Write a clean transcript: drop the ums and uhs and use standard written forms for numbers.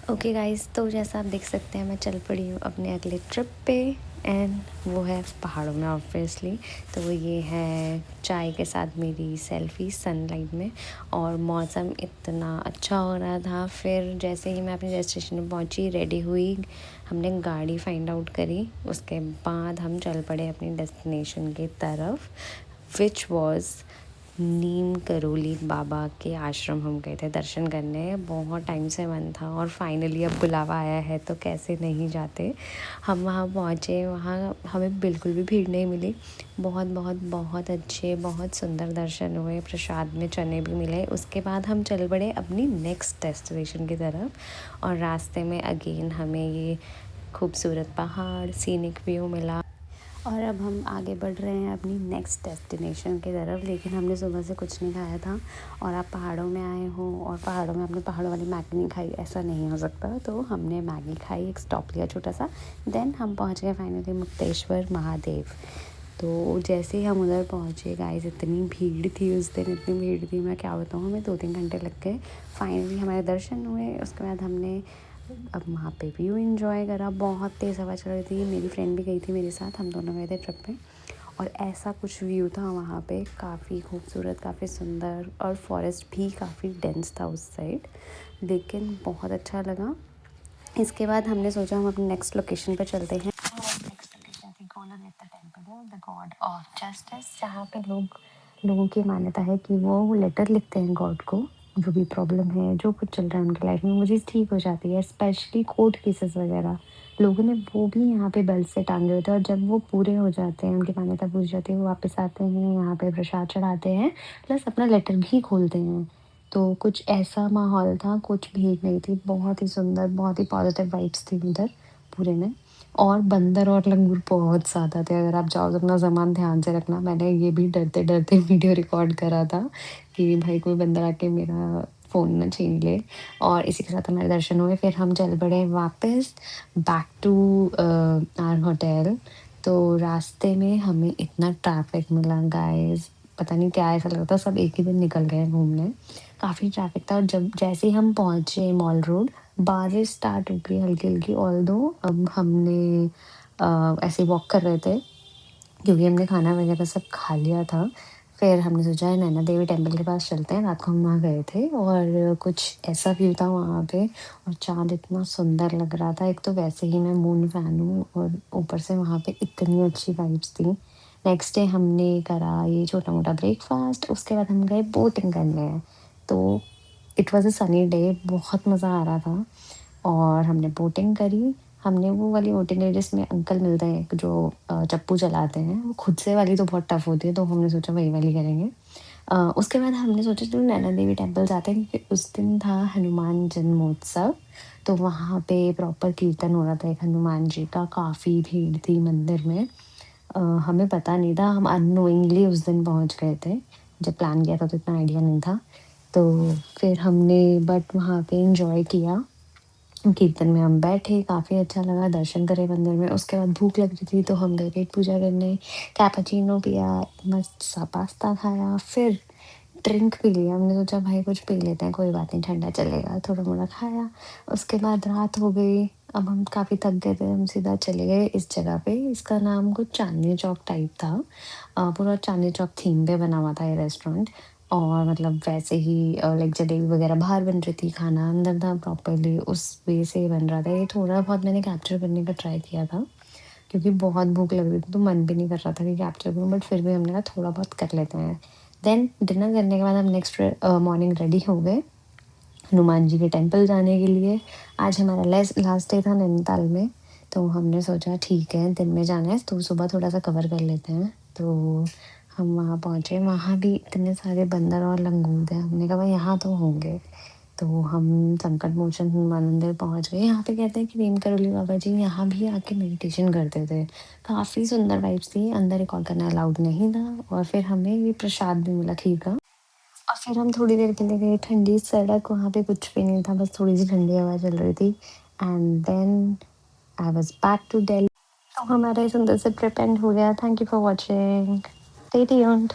Okay guys, तो जैसा आप देख सकते हैं मैं चल पड़ी हूँ अपने अगले ट्रिप पे। एंड वो है पहाड़ों में ऑब्वियसली। तो वो ये है चाय के साथ मेरी सेल्फी सनलाइट में। और मौसम इतना अच्छा हो रहा था। फिर जैसे ही मैं अपने डेस्टिनेशन में पहुँची, रेडी हुई, हमने गाड़ी फाइंड आउट करी, उसके बाद हम चल पड़े अपनी डेस्टिनेशन की तरफ, विच वॉज़ नीम करोली बाबा के आश्रम। हम गए थे दर्शन करने, बहुत टाइम से मन था और फाइनली अब बुलावा आया है तो कैसे नहीं जाते। हम वहाँ पहुँचे, वहाँ हमें बिल्कुल भी भीड़ नहीं मिली। बहुत बहुत बहुत अच्छे, बहुत सुंदर दर्शन हुए, प्रसाद में चने भी मिले। उसके बाद हम चल पड़े अपनी नेक्स्ट डेस्टिनेशन की तरफ और रास्ते में अगेन हमें ये खूबसूरत पहाड़, सीनिक व्यू मिला। और अब हम आगे बढ़ रहे हैं अपनी नेक्स्ट डेस्टिनेशन की तरफ। लेकिन हमने सुबह से कुछ नहीं खाया था और आप पहाड़ों में आए हो और पहाड़ों में आपने पहाड़ों वाली मैगी नहीं खाई, ऐसा नहीं हो सकता। तो हमने मैगी खाई, एक स्टॉप लिया छोटा सा, देन हम पहुंच गए फाइनली मुक्तेश्वर महादेव। तो जैसे ही हम उधर पहुँचे गाइस, इतनी भीड़ थी उस दिन, इतनी भीड़ थी मैं क्या बताऊँ, हमें 2-3 घंटे लग गए। फाइनली हमारे दर्शन हुए। उसके बाद हमने अब वहाँ पे व्यू एंजॉय करा। बहुत तेज़ हवा चल रही थी, मेरी फ्रेंड भी गई थी मेरे साथ, हम दोनों गए थे ट्रिप पे। और ऐसा कुछ व्यू था वहाँ पे, काफ़ी खूबसूरत, काफ़ी सुंदर, और फॉरेस्ट भी काफ़ी डेंस था उस साइड, लेकिन बहुत अच्छा लगा। इसके बाद हमने सोचा हम अपनी नेक्स्ट लोकेशन पे चलते हैं। नेक्स्ट लोकेशन थी golgappa temple, the God of justice, जहाँ पे लोगों की मान्यता है कि वो लेटर लिखते हैं गॉड को, जो भी प्रॉब्लम है, जो कुछ चल रहा है उनकी लाइफ में, वो चीज़ ठीक हो जाती है। स्पेशली कोर्ट केसेस वगैरह, लोगों ने वो भी यहाँ पे बेल से टांगे होते हैं, और जब वो पूरे हो जाते हैं, उनकी मान्यता पूरी हो जाती है, वो वापस आते हैं, यहाँ पे प्रसाद चढ़ाते हैं, प्लस अपना लेटर भी खोलते हैं। तो कुछ ऐसा माहौल था, कुछ भीड़ नहीं थी, बहुत ही सुंदर, बहुत ही पॉजिटिव वाइब्स थी उधर पूरे में। और बंदर और लंगूर बहुत ज़्यादा थे। अगर आप जाओ तो अपना सामान ध्यान से रखना। मैंने ये भी डरते-डरते वीडियो रिकॉर्ड करा था कि भाई कोई बंदर आके मेरा फ़ोन ना छीन ले। और इसी के साथ हमारे दर्शन हुए। फिर हम चल पड़े वापस बैक टू आवर होटल। तो रास्ते में हमें इतना ट्रैफ़िक मिला गाइस, पता नहीं क्या ऐसा लग रहा था सब एक ही दिन निकल गए हैं घूमने। काफ़ी ट्रैफ़िक था और जब जैसे ही हम पहुँचे मॉल रोड, बारिश स्टार्ट हो गई हल्की-हल्की। ऑल्दो अब हमने ऐसे वॉक कर रहे थे क्योंकि हमने खाना वगैरह सब खा लिया था। फिर हमने सोचा है नैना देवी टेम्पल के पास चलते हैं, रात को हम वहाँ गए थे और कुछ ऐसा व्यू था वहाँ पे, और चाँद इतना सुंदर लग रहा था। एक तो वैसे ही मैं मून फ़ैन हूँ और ऊपर से वहाँ पे इतनी अच्छी वाइब्स थी। नेक्स्ट डे हमने करा ये छोटा-मोटा ब्रेकफ़ास्ट, उसके बाद हम गए बोटिंग करने। तो it was a sunny day, बहुत मज़ा आ रहा था और हमने बोटिंग करी। हमने वो वाली बोटिंग करी जिसमें अंकल मिलते हैं एक जो चप्पू चलाते हैं, वो खुद से वाली तो बहुत टफ़ होती है, तो हमने सोचा वही वाली करेंगे। उसके बाद हमने सोचा चलो नैना देवी टेम्पल जाते हैं, क्योंकि उस दिन था हनुमान जन्मोत्सव, तो वहाँ पे प्रॉपर कीर्तन हो रहा था एक हनुमान जी का, काफ़ी भीड़ थी मंदिर में। हमें पता नहीं था, हम अननोइंगली उस दिन पहुँच गए थे। जब प्लान किया था तो इतना आइडिया नहीं था। तो फिर हमने बट वहाँ पे एन्जॉय किया। कीर्तन में हम बैठे, काफ़ी अच्छा लगा, दर्शन करे मंदिर में। उसके बाद भूख लग रही थी तो हम गए पेट पूजा करने, कैपुचिनो पिया, मस्त सा पास्ता खाया, फिर ड्रिंक पी लिया। हमने सोचा भाई कुछ पी लेते हैं, कोई बात नहीं ठंडा चलेगा, थोड़ा-मोड़ा खाया। उसके बाद रात हो गई, अब हम काफ़ी थक गए थे, हम सीधा चले गए इस जगह पे, इसका नाम कुछ चांदनी चौक टाइप था। पूरा चांदनी चौक थीम पे बना हुआ था ये रेस्टोरेंट। और मतलब वैसे ही लाइक जलेबी वगैरह बाहर बन रही थी, खाना अंदर था प्रॉपर्ली, उस वे से बन रहा था। ये थोड़ा बहुत मैंने कैप्चर करने का ट्राई किया था, क्योंकि बहुत भूख लग रही थी तो मन भी नहीं कर रहा था कि कैप्चर करूँ, बट फिर भी हमने कहा थोड़ा बहुत कर लेते हैं। देन डिनर करने के बाद हम नेक्स्ट मॉर्निंग रेडी हो गए हनुमान जी के टेम्पल जाने के लिए। आज हमारा लास्ट डे था नैनीताल में, तो हमने सोचा ठीक है दिन में जाना है तो सुबह थोड़ा-सा कवर कर लेते हैं। तो हम वहाँ पहुँचे, वहाँ भी इतने सारे बंदर और लंगूर थे, हमने कहा भाई यहाँ तो होंगे। तो हम संकट मोचन हनुमान मंदिर पहुँच गए। यहाँ पे कहते हैं कि नीम करोली बाबा जी यहाँ भी आके मेडिटेशन करते थे। काफ़ी सुंदर वाइब्स थी, अंदर रिकॉर्ड करना अलाउड नहीं था। और फिर हमें ये प्रसाद भी मिला खीर का। और फिर हम थोड़ी देर के लिए गए, ठंडी सड़क, वहाँ पे कुछ भी नहीं था, बस थोड़ी-सी ठंडी हवा चल रही थी। And then I was back to Delhi. तो हमारा ये सुंदर सा ट्रिप एंड हो गया। Thank you for watching. Stay tuned.